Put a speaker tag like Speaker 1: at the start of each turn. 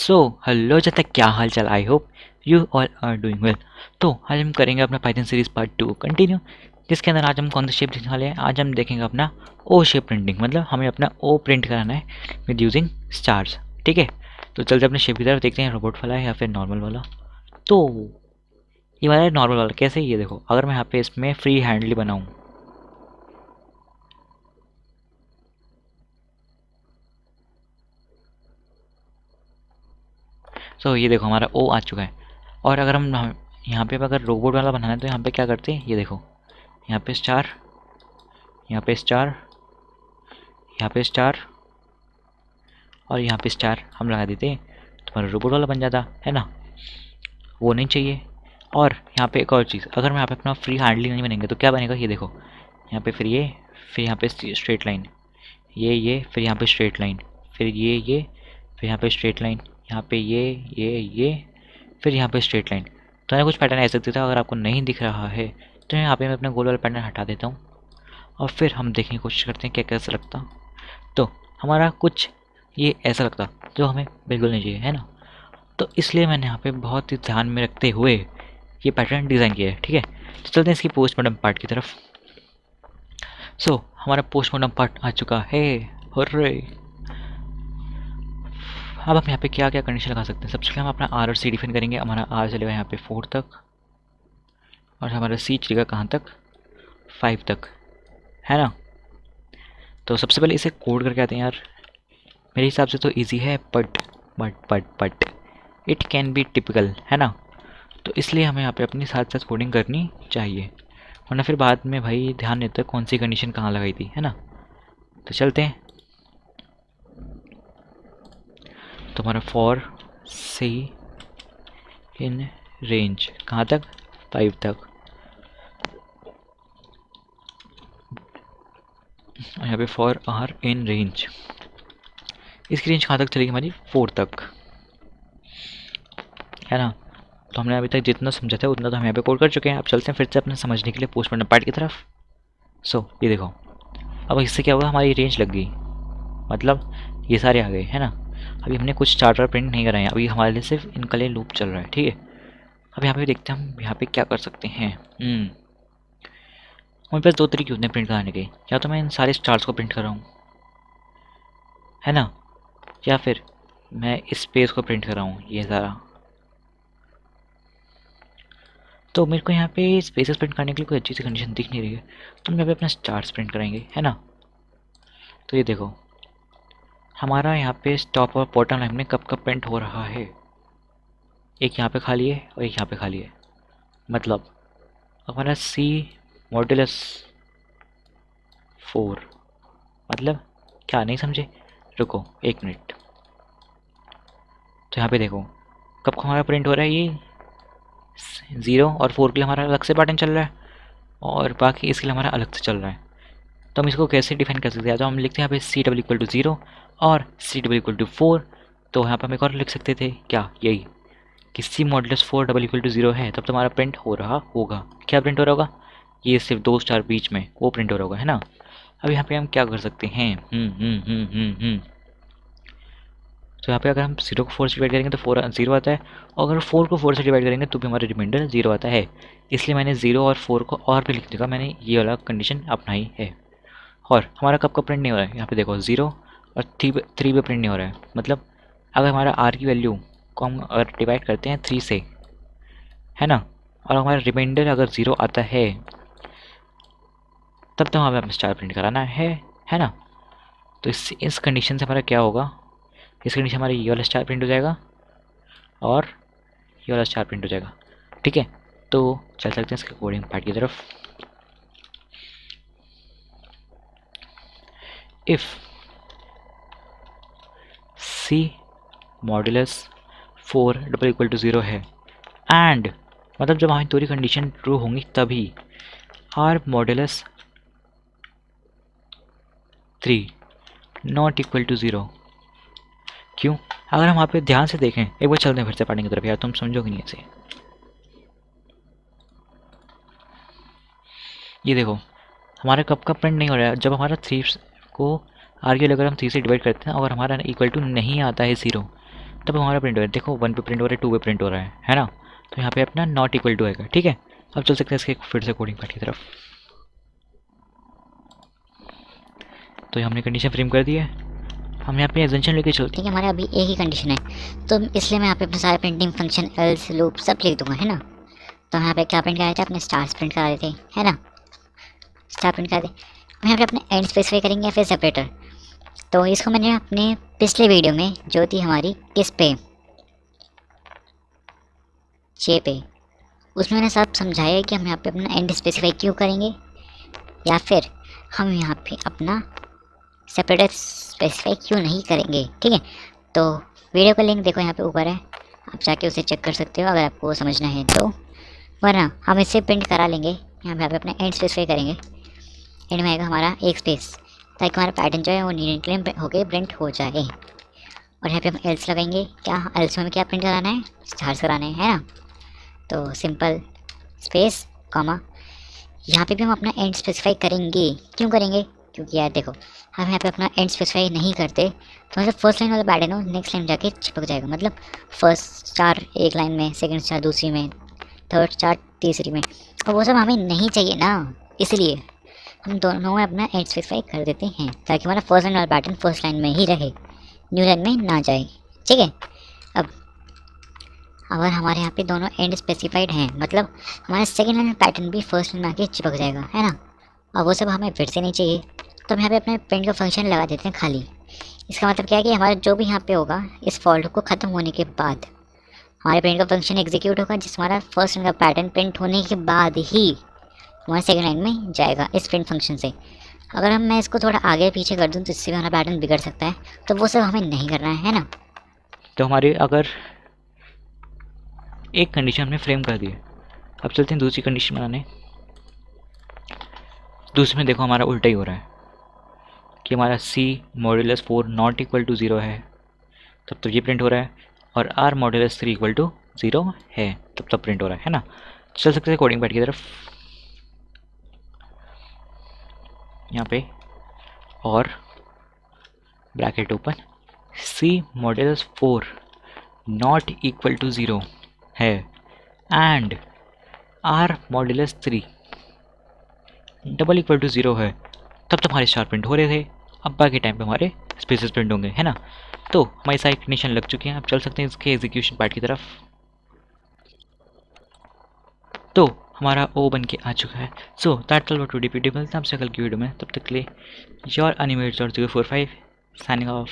Speaker 1: So hello जब तक क्या हाल चाल, I hope you all are doing well. तो आज हम करेंगे अपना पाइथन सीरीज पार्ट 2 कंटिन्यू, जिसके अंदर आज हम कौन सा शेप देखने वाले हैं। आज हम देखेंगे अपना ओ शेप प्रिंटिंग, मतलब हमें अपना ओ प्रिंट कराना है विद यूजिंग स्टार्स। ठीक है, तो चलते अपने शेप की तरफ देखते हैं, रोबोट वाला है या फिर नॉर्मल वाला। तो ये वाला है नॉर्मल वाला। कैसे, ये देखो, अगर मैं यहाँ पे इसमें फ्री हैंडली बनाऊँ, सो ये देखो हमारा ओ आ चुका है। और अगर हम यहाँ पे अगर रोबोट वाला बनाना है तो यहाँ पे क्या करते हैं, ये देखो, यहाँ पे स्टार, यहाँ पे स्टार, यहाँ पे स्टार और यहाँ पे स्टार हम लगा देते हैं, तुम्हारा रोबोट वाला बन जाता है ना। वो नहीं चाहिए। और यहाँ पे एक और चीज़, अगर मैं यहाँ पे अपना फ्री हैंडलिंग नहीं बनेंगे तो क्या बनेगा, ये देखो, यहाँ पे फिर यहाँ पे स्ट्रेट लाइन, ये फिर यहाँ पे स्ट्रेट लाइन, फिर ये फिर यहाँ पे स्ट्रेट लाइन, यहाँ पे ये फिर यहाँ पे स्ट्रेट लाइन। तो मैं कुछ पैटर्न ऐसे दिखता है, अगर आपको नहीं दिख रहा है तो यहाँ पे मैं अपना गोल वाला पैटर्न हटा देता हूँ और फिर हम देखने की कोशिश करते हैं क्या कैसा लगता। तो हमारा कुछ ये ऐसा लगता जो हमें बिल्कुल नहीं चाहिए, है ना। तो इसलिए मैंने यहाँ पे बहुत ही ध्यान में रखते हुए ये पैटर्न डिज़ाइन किया है। ठीक है, तो चलते हैं इसकी पोस्टमार्टम पार्ट की तरफ। हमारा पोस्टमार्टम पार्ट आ चुका है। हुर्रे। अब हम यहाँ पे क्या क्या कंडीशन लगा सकते हैं। सबसे पहले हम अपना आर और सी डिफाइन करेंगे। हमारा आर चलेगा यहाँ पे 4 तक और हमारा सी चलेगा कहाँ तक, 5 तक, है ना। तो सबसे पहले इसे कोड करके आते हैं यार। मेरे हिसाब से तो इजी है, but it can be typical, है ना। तो इसलिए हमें यहाँ पे अपनी साथ साथ कोडिंग करनी चाहिए, वरना फिर बाद में भाई ध्यान नहीं देता कौन सी कंडीशन कहाँ लगाई थी, है ना। तो चलते हैं। तो हमारा फॉर सी इन रेंज कहाँ तक, 5 तक। और यहाँ पे फॉर आर इन रेंज, इसकी रेंज कहाँ तक चलेगी, हमारी 4 तक, है ना। तो हमने अभी तक जितना समझा था उतना तो हम यहाँ पे कोड कर चुके हैं। अब चलते हैं फिर से अपने समझने के लिए पोस्टमार्टम पार्ट की तरफ। ये देखो, अब इससे क्या होगा, हमारी रेंज लग गई, मतलब ये सारे आ गए, है ना। अभी हमने कुछ स्टार्टर प्रिंट नहीं कराए हैं, अभी हमारे लिए सिर्फ इनका लिए लूप चल रहा है। ठीक है, अब यहाँ पे देखते हैं हम यहाँ पे क्या कर सकते हैं। हमारे पास 2 तरीके होते हैं प्रिंट कराने के, या तो मैं इन सारे स्टार्स को प्रिंट कर रहा हूँ, है ना, या फिर मैं इस स्पेस को प्रिंट कर रहा हूँ, ये सारा। तो मेरे को यहाँ पे स्पेसेस प्रिंट करने के लिए कोई अच्छी सी कंडीशन दिख नहीं रही है, तो हम यहाँ पे अपना स्टार्स प्रिंट करेंगे, है ना। तो ये देखो, हमारा यहाँ पे टॉप और बॉटम लाइन में कब कब प्रिंट हो रहा है। एक यहाँ पे खाली है और एक यहाँ पे खाली है, मतलब हमारा सी मॉड्यूलस 4, मतलब क्या, नहीं समझे, रुको 1 मिनट। तो यहाँ पे देखो कब का हमारा प्रिंट हो रहा है, ये 0 और 4 के लिए हमारा अलग से पैटर्न चल रहा है और बाकी इसके लिए हमारा अलग से चल रहा है। तो हम इसको कैसे डिफाइन कर सकते हैं, तो हम लिखते हैं यहाँ पे सी डबल इक्वल टू 0 और सी डबल इक्वल टू 4। तो यहाँ पर हम एक और लिख सकते थे क्या, यही कि सी मॉडल्स 4 डबल इक्वल टू 0 है, तब तो हमारा प्रिंट हो रहा होगा। क्या प्रिंट हो रहा होगा, ये सिर्फ 2 स्टार बीच में वो प्रिंट हो रहा होगा, है ना। अब यहाँ पे हम क्या कर सकते हैं, तो यहाँ पे अगर हम 0 को 4 से डिवाइड करेंगे तो 4 0 आता है, और अगर 4 को 4 से डिवाइड करेंगे तो भी हमारा रिमाइंडर 0 आता है। इसलिए मैंने 0 और 4 को और भी लिख दिया, मैंने ये वाला कंडीशन अपनाई है। और हमारा कब का प्रिंट नहीं हो रहा है, यहाँ पे देखो 0 और 3 पे प्रिंट नहीं हो रहा है। मतलब अगर हमारा आर की वैल्यू को हम अगर डिवाइड करते हैं 3 से, है ना, और हमारा रिमाइंडर अगर 0 आता है, तब तो हमें स्टार प्रिंट कराना है ना। तो इस कंडीशन से हमारा क्या होगा, इस कंडीशन हमारा ये वाला स्टार प्रिंट हो जाएगा और ये वाला स्टार प्रिंट हो जाएगा। ठीक है, तो चल सकते हैं इसके कोडिंग पार्ट की तरफ। If C modulus 4 double equal to 0 है, एंड मतलब जब हमारी पूरी कंडीशन ट्रू होंगी तभी R modulus 3 not equal to 0। क्यों, अगर हम वहाँ पे ध्यान से देखें, एक बार चलते हैं फिर से पढ़ने की तरफ यार, तुम समझोगे नहीं ऐसे। ये देखो हमारा कब का प्रिंट नहीं हो रहा है, जब हमारा 3 को आर की अगर हम 3 से डिवाइड करते हैं, अगर हमारा इक्वल टू नहीं आता है 0, तब हमारा प्रिंट हो रहा है। देखो 1 पे प्रिंट हो रहा है, 2 पे प्रिंट हो रहा है ना। तो यहाँ पे अपना नॉट इक्वल टू आएगा। ठीक है, अब चल सकते हैं इसके फिर से कोडिंग पार्ट की तरफ। तो हमने कंडीशन फ्रेम कर दी है, हम यहाँ पे एग्जेंशन लेके चलते हैं।
Speaker 2: ठीक है, हमारे अभी एक ही कंडीशन है, तो इसलिए मैं यहाँ पे अपने सारे प्रिंटिंग फंक्शन एल्स लूप सब लिख दूंगा, है ना। तो यहाँ पे क्या प्रिंट करा थे, अपने स्टार्स प्रिंट करा देते, है ना, स्टार प्रिंट करा दे। हम यहाँ पे अपने एंड स्पेसिफाई करेंगे या फिर सेपरेटर। तो इसको मैंने अपने पिछले वीडियो में जो थी हमारी किस पे, जे पे, उसमें मैंने सब समझाया है कि हम यहाँ पे अपना एंड स्पेसिफाई क्यों करेंगे या फिर हम यहाँ पे अपना सेपरेटर स्पेसिफाई क्यों नहीं करेंगे। ठीक है, तो वीडियो का लिंक देखो यहाँ पे ऊपर है, आप जाके उसे चेक कर सकते हो अगर आपको वो समझना है तो, वरना हम इससे प्रिंट करा लेंगे। यहाँ पे अपना एंड स्पेसिफाई करेंगे, एंड में आएगा हमारा एक स्पेस, ताकि हमारा पैटर्न जो है वो नीट होकर प्रिंट हो जाए। और यहाँ पे हम एल्स लगाएंगे, क्या एल्स में क्या प्रिंट कराना है, स्टार्स कराने हैं, है ना। तो सिंपल स्पेस कॉमा, यहाँ पे भी हम अपना एंड स्पेसिफाई करेंगे। क्यों करेंगे, क्योंकि यार देखो हम यहाँ पे अपना एंड स्पेसिफाई नहीं करते तो मतलब फर्स्ट लाइन वाला पैटर्न हो नेक्स्ट लाइन जाके चिपक जाएगा। मतलब फर्स्ट स्टार एक लाइन में, सेकंड स्टार दूसरी में, थर्ड स्टार तीसरी में, और वो सब हमें नहीं चाहिए ना। इसलिए हम दोनों में अपना एंड स्पेसिफाई कर देते हैं, ताकि हमारा फर्स्ट लाइन वाला पैटर्न फर्स्ट लाइन में ही रहे, न्यू लाइन में ना जाए। ठीक है, अब अगर हमारे यहाँ पे दोनों एंड स्पेसिफाइड हैं, मतलब हमारा सेकंड लाइन पैटर्न भी फर्स्ट लाइन में आके चिपक जाएगा, है ना। और वो सब हमें फिर से नहीं चाहिए, तो हम यहाँ पे अपने प्रिंट का फंक्शन लगा देते हैं खाली। इसका मतलब क्या है कि हमारा जो भी यहाँ पे होगा इस फॉल्ट को ख़त्म होने के बाद हमारे प्रिंट का फंक्शन एग्जीक्यूट होगा, जिस हमारा फर्स्ट लाइन का पैटर्न प्रिंट होने के बाद ही हमारे सेकंड लाइन में जाएगा इस प्रिंट फंक्शन से। अगर मैं इसको थोड़ा आगे पीछे कर दूँ तो इससे भी हमारा पैटर्न बिगड़ सकता है, तो वो सब हमें नहीं करना है ना।
Speaker 1: तो हमारे अगर एक कंडीशन हमने फ्रेम कर दी है, अब चलते हैं दूसरी कंडीशन बनाने। दूसरे में देखो हमारा उल्टा ही हो रहा है कि हमारा C modulus 4 not equal to 0 है, तब तो ये प्रिंट हो रहा है, और R मॉड्यूलस 3 इक्वल टू 0 है, तब प्रिंट हो रहा है ना। चल सकते हैं कोडिंग पैड की तरफ। यहाँ पे और bracket open, C modulus 4 not equal to 0 है and R modulus 3 double equal to 0 है, तब हमारे स्टार प्रिंट हो रहे थे। अब बाकी टाइम पे हमारे स्पेसेस प्रिंट होंगे, है ना। तो हमारी सारी कंडीशन लग चुकी हैं, अब चल सकते हैं इसके एग्जीक्यूशन पार्ट की तरफ। तो हमारा ओ बन के आ चुका है। So that's all for today video, मिलते हैं आपसे कल की वीडियो में, तब तक के लिए योर एनिमेटेड 045 साइनिंग ऑफ।